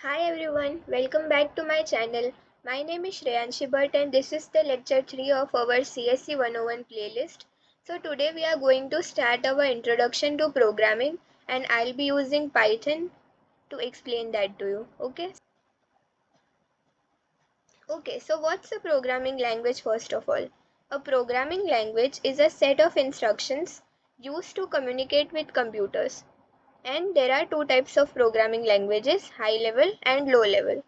Hi everyone, welcome back to my channel. My name is Shreyanshi Bhatt and this is the lecture 3 of our CSE 101 playlist. So today we are going to start our introduction to programming and I'll be using Python to explain that to you. Okay, so what's a programming language first of all? A programming language is a set of instructions used to communicate with computers. And there are two types of programming languages, high level and low level.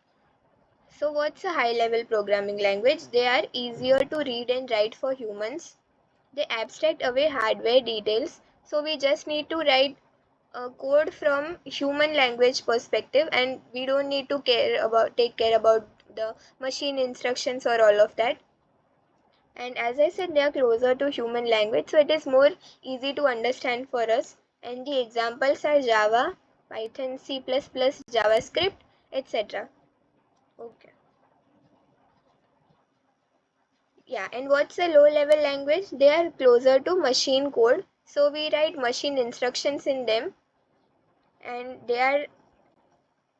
So what's a high level programming language? They are easier to read and write for humans. They abstract away hardware details. So we just need to write a code from human language perspective and we don't need to take care about the machine instructions or all of that. And as I said, they are closer to human language, so it is more easy to understand for us. And the examples are Java, Python, C++, JavaScript, etc. Okay. Yeah, and what's a low level language? They are closer to machine code. So we write machine instructions in them and they are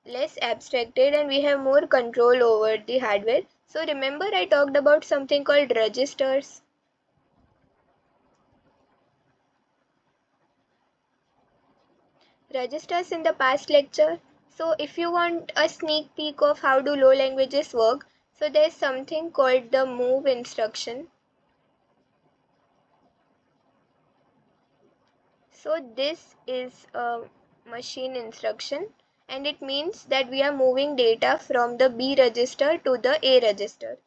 less abstracted and we have more control over the hardware. So remember I talked about something called registers. Registers in the past lecture. So if you want a sneak peek of how do low languages work, so there's something called the move instruction. So this is a machine instruction and it means that we are moving data from the B register to the A register.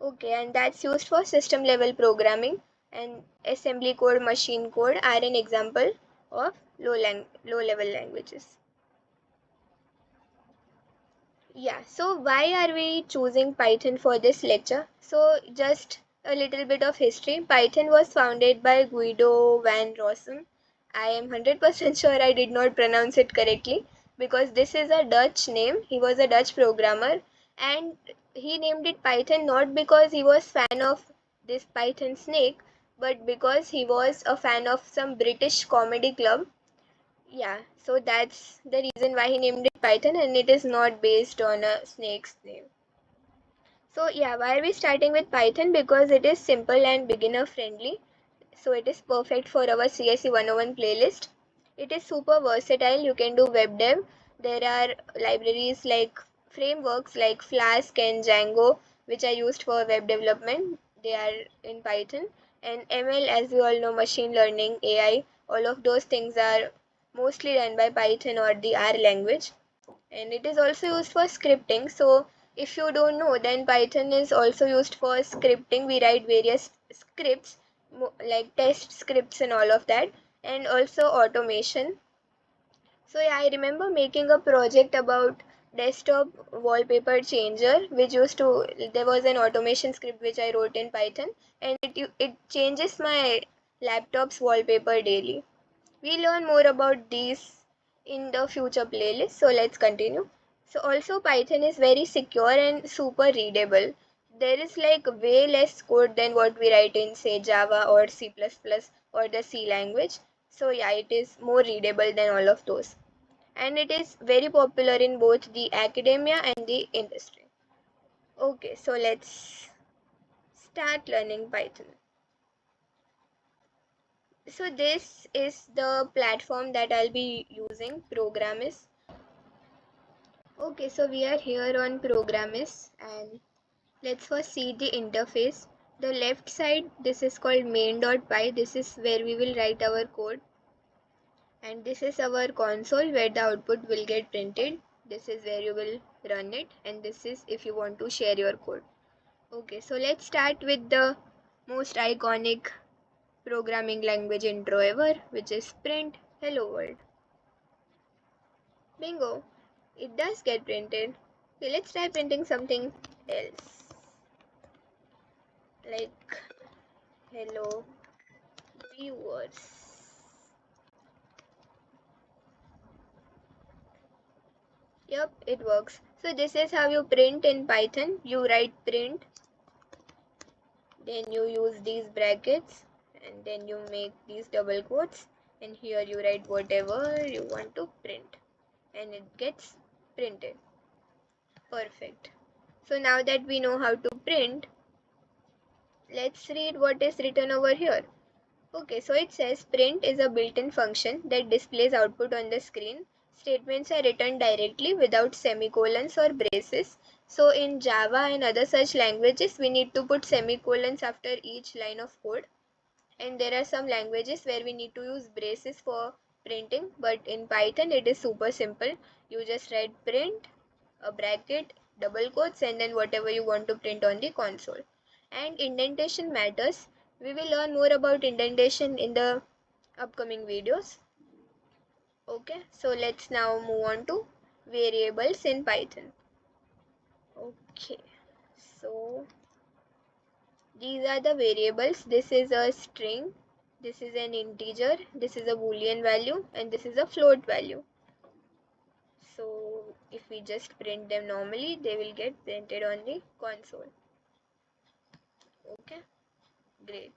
Okay, and that's used for system level programming, and assembly code, machine code are an example of low level languages. Yeah, so why are we choosing Python for this lecture? So just a little bit of history. Python was founded by Guido van Rossum. I am 100% sure I did not pronounce it correctly because this is a Dutch name. He was a Dutch programmer and he named it Python not because he was fan of this Python snake, but because he was a fan of some British comedy club. Yeah, so that's the reason why he named it Python and it is not based on a snake's name. So yeah, why are we starting with Python? Because it is simple and beginner friendly. So it is perfect for our CSE 101 playlist. It is super versatile. You can do web dev. There are libraries like frameworks like Flask and Django which are used for web development. They are in Python. And ML, as we all know, machine learning, AI, all of those things are mostly done by Python or the R language. And it is also used for scripting. So if you don't know, then Python is also used for scripting. We write various scripts like test scripts and all of that, and also automation. So yeah, I remember making a project about desktop wallpaper changer which used to, there was an automation script which I wrote in Python and it changes my laptop's wallpaper daily. We learn more about these in the future playlist, so let's continue. So also Python is very secure and super readable. There is like way less code than what we write in say Java or C++ or the C language. So yeah, it is more readable than all of those. And it is very popular in both the academia and the industry. Okay, so let's start learning Python. So this is the platform that I'll be using, Programmis. Okay, so we are here on Programmis and let's first see the interface. The left side, this is called main.py. This is where we will write our code. And this is our console where the output will get printed. This is where you will run it. And this is if you want to share your code. Okay, so let's start with the most iconic programming language intro ever, which is print hello world. Bingo! It does get printed. Okay, let's try printing something else. Like hello viewers. Yep, it works. So this is how you print in Python. You write print, then you use these brackets, and then you make these double quotes, and here you write whatever you want to print, and it gets printed. Perfect. So now that we know how to print, let's read what is written over here. Okay, so it says print is a built-in function that displays output on the screen. Statements are written directly without semicolons or braces. So in Java and other such languages, we need to put semicolons after each line of code. And there are some languages where we need to use braces for printing, but in Python it is super simple. You just write print, a bracket, double quotes, and then whatever you want to print on the console. And indentation matters. We will learn more about indentation in the upcoming videos. Okay, so let's now move on to variables in Python. Okay, so these are the variables. This is a string, this is an integer, this is a boolean value, and this is a float value. So if we just print them normally, they will get printed on the console. Okay, great.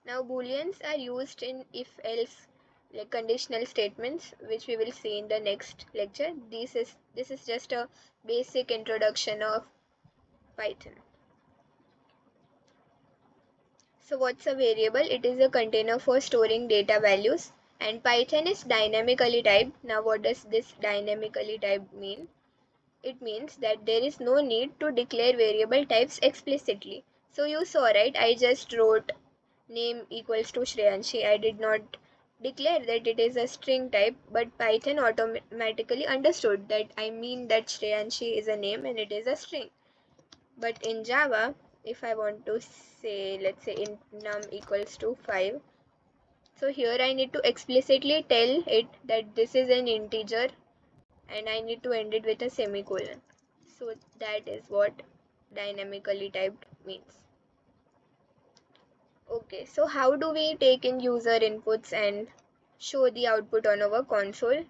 Now booleans are used in if-else, like conditional statements, which we will see in the next lecture. This is just a basic introduction of Python. So what's a variable? It is a container for storing data values, and Python is dynamically typed. Now what does this dynamically typed mean? It means that there is no need to declare variable types explicitly. So you saw, right? I just wrote name equals to Shreyanshi. I did not declare that it is a string type, but Python automatically understood that I mean that Shreyanshi is a name and it is a string. But in Java, if I want to say, let's say int num equals to 5, so here I need to explicitly tell it that this is an integer and I need to end it with a semicolon. So that is what dynamically typed means. Okay, so how do we take in user inputs and show the output on our console?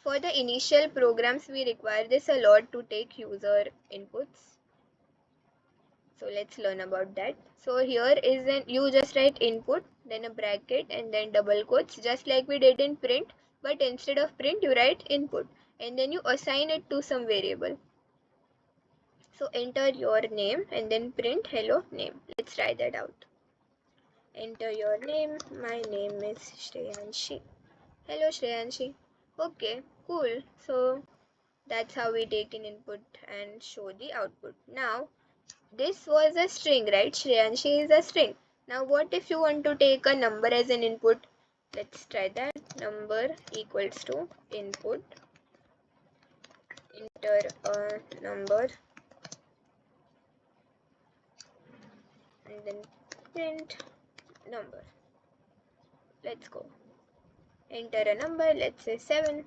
For the initial programs, we require this a lot to take user inputs. So let's learn about that. So here is an, you just write input, then a bracket and then double quotes, just like we did in print, but instead of print you write input and then you assign it to some variable. So enter your name and then print hello name. Let's try that out. Enter your name. My name is Shreyanshi. Hello Shreyanshi. Okay, cool. So that's how we take in input and show the output. Now this was a string, right? Shreyanshi is a string. Now what if you want to take a number as an input? Let's try that. Number equals to input. Enter a number and then print number. Let's go. Enter a number, let's say 7.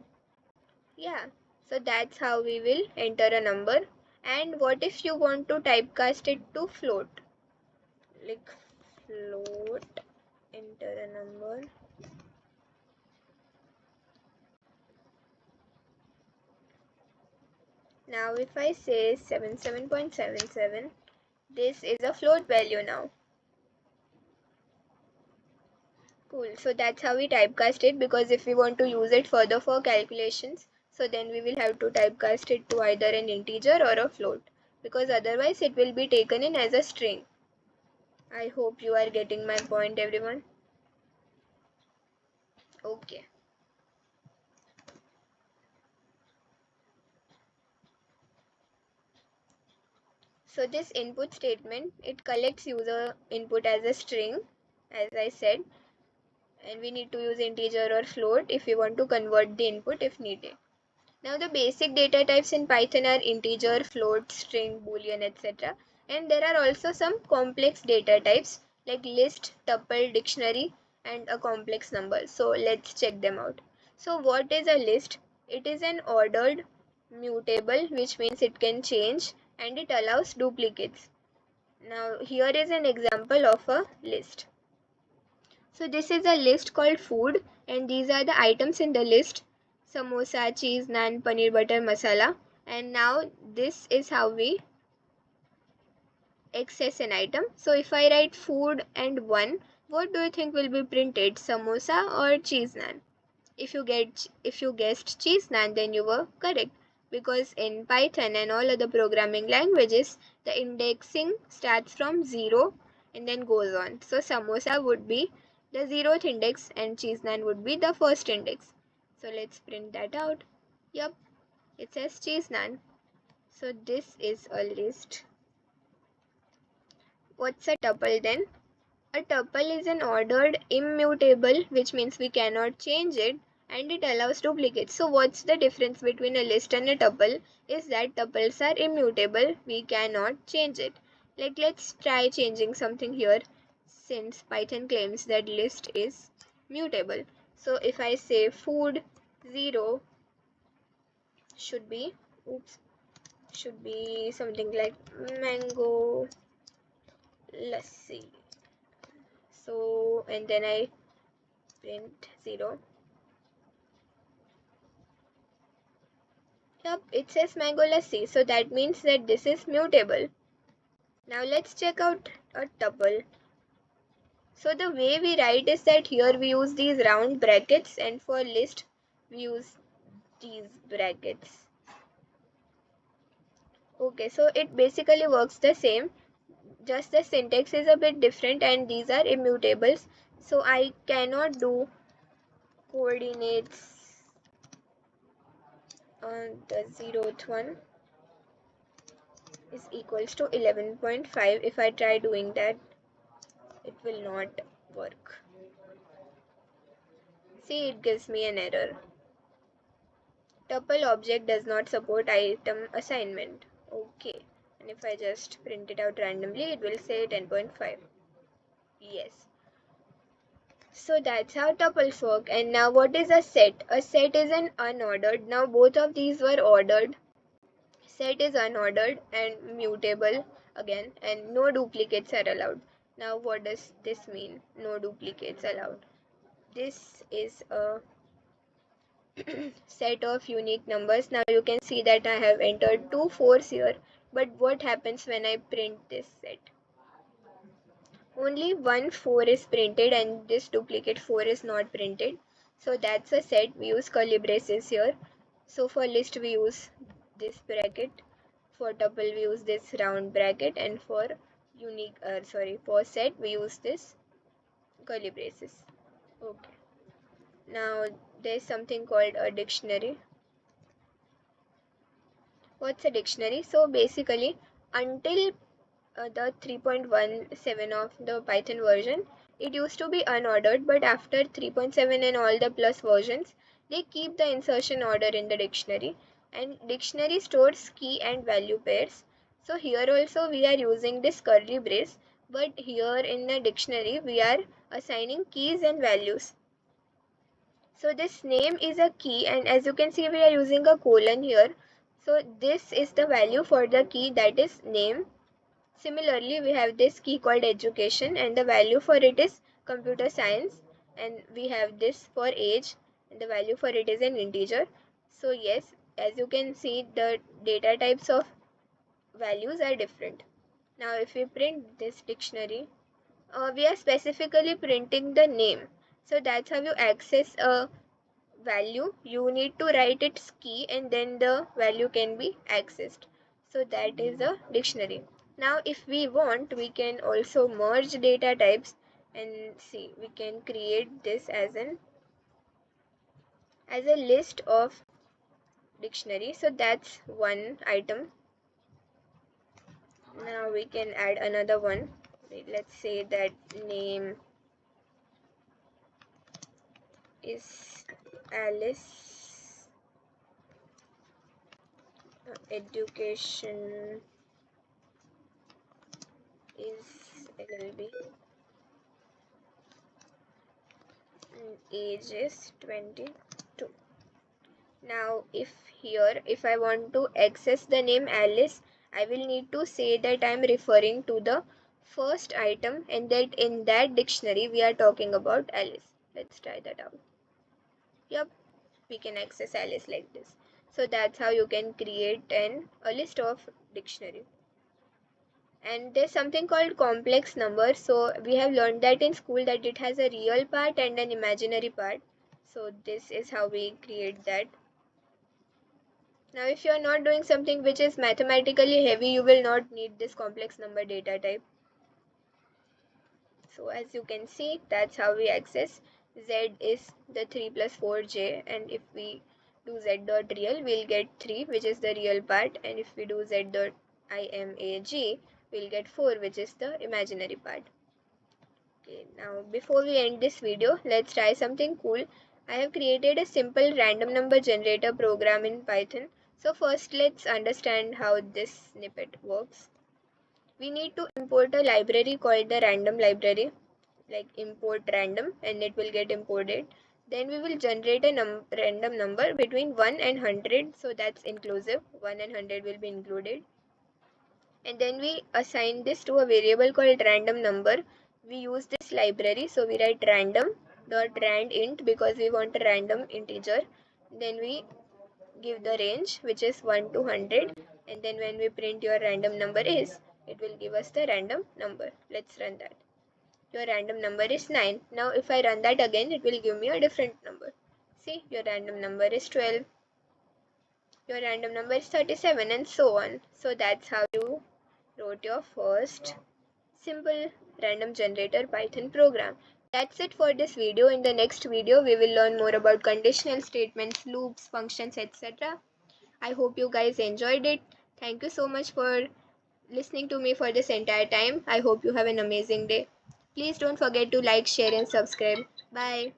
Yeah, so that's how we will enter a number. And what if you want to typecast it to float? Like float, enter a number. Now if I say 77.77, this is a float value now. Cool, so that's how we typecast it, because if we want to use it further for calculations, so then we will have to typecast it to either an integer or a float, because otherwise it will be taken in as a string. I hope you are getting my point, everyone. Okay. So this input statement, it collects user input as a string, as I said, and we need to use integer or float if we want to convert the input if needed. Now the basic data types in Python are integer, float, string, boolean, etc. And there are also some complex data types like list, tuple, dictionary, and a complex number. So let's check them out. So what is a list? It is an ordered mutable, which means it can change and it allows duplicates. Now here is an example of a list. So this is a list called food, and these are the items in the list: samosa, cheese, naan, paneer, butter, masala. And now this is how we access an item. So if I write food and 1, what do you think will be printed, samosa or cheese naan? If you guessed cheese naan, then you were correct, because in Python and all other programming languages, the indexing starts from 0 and then goes on. So samosa would be the 0th index and cheese naan would be the first index. So let's print that out. Yup, it says cheese naan. So this is a list. What's a tuple then? A tuple is an ordered immutable, which means we cannot change it, and it allows duplicates. So what's the difference between a list and a tuple is that tuples are immutable, we cannot change it. Like, let's try changing something here, since Python claims that list is mutable. So if I say food 0 should be something like mango lassi. So, and then I print 0. Yup, it says mango lassi, so that means that this is mutable. Now let's check out a tuple. So the way we write is that here we use these round brackets, and for list we use these brackets. Okay, so it basically works the same, just the syntax is a bit different, and these are immutables. So I cannot do coordinates on the 0th one is equals to 11.5. If I try doing that, it will not work. See, it gives me an error. Tuple object does not support item assignment. Okay, and if I just print it out randomly, it will say 10.5. Yes. So that's how tuples work. And now what is a set? A set is an unordered. Now both of these were ordered. Set is unordered and mutable again, and no duplicates are allowed. Now what does this mean? No duplicates allowed. This is a set of unique numbers. Now you can see that I have entered 2 4s here, but what happens when I print this set? Only one 4 is printed and this duplicate 4 is not printed. So that's a set. We use curly braces here. So for list we use this bracket, for tuple we use this round bracket, and for for set we use this curly braces. Okay. Now there's something called a dictionary. What's a dictionary? So basically, until the 3.17 of the Python version, it used to be unordered, but after 3.7 and all the plus versions, they keep the insertion order in the dictionary, and dictionary stores key and value pairs. So here also we are using this curly brace, but here in the dictionary we are assigning keys and values. So this name is a key, and as you can see we are using a colon here. So this is the value for the key, that is name. Similarly, we have this key called education, and the value for it is computer science, and we have this for age, and the value for it is an integer. So yes, as you can see, the data types of values are different. Now if we print this dictionary, we are specifically printing the name. So that's how you access a value. You need to write its key and then the value can be accessed. So that is a dictionary. Now if we want, we can also merge data types, and see, we can create this as a list of dictionary. So that's one item. Now we can add another one. Let's say that name is Alice, education is LLB, age is 22. Now if I want to access the name Alice, I will need to say that I am referring to the first item, and that in that dictionary we are talking about Alice. Let's try that out. Yep, we can access Alice like this. So that's how you can create a list of dictionary. And there's something called complex number. So we have learned that in school, that it has a real part and an imaginary part. So this is how we create that. Now if you are not doing something which is mathematically heavy, you will not need this complex number data type. So as you can see, that's how we access. Z is the 3 plus 4j, and if we do z dot real, we'll get 3, which is the real part, and if we do z dot imag, we'll get 4, which is the imaginary part. Okay, now before we end this video, let's try something cool. I have created a simple random number generator program in Python. So first let's understand how this snippet works. We need to import a library called the random library, like import random, and it will get imported. Then we will generate a random number between 1 and 100, so that's inclusive. 1 and 100 will be included. And then we assign this to a variable called random number. We use this library, so we write random dot rand int because we want a random integer. Then we give the range, which is 1 to 100, and then when we print your random number is, it will give us the random number. Let's run that. Your random number is 9. Now if I run that again, it will give me a different number. See, your random number is 12, your random number is 37, and so on. So that's how you wrote your first simple random generator Python program. That's it for this video. In the next video, we will learn more about conditional statements, loops, functions, etc. I hope you guys enjoyed it. Thank you so much for listening to me for this entire time. I hope you have an amazing day. Please don't forget to like, share, and subscribe. Bye.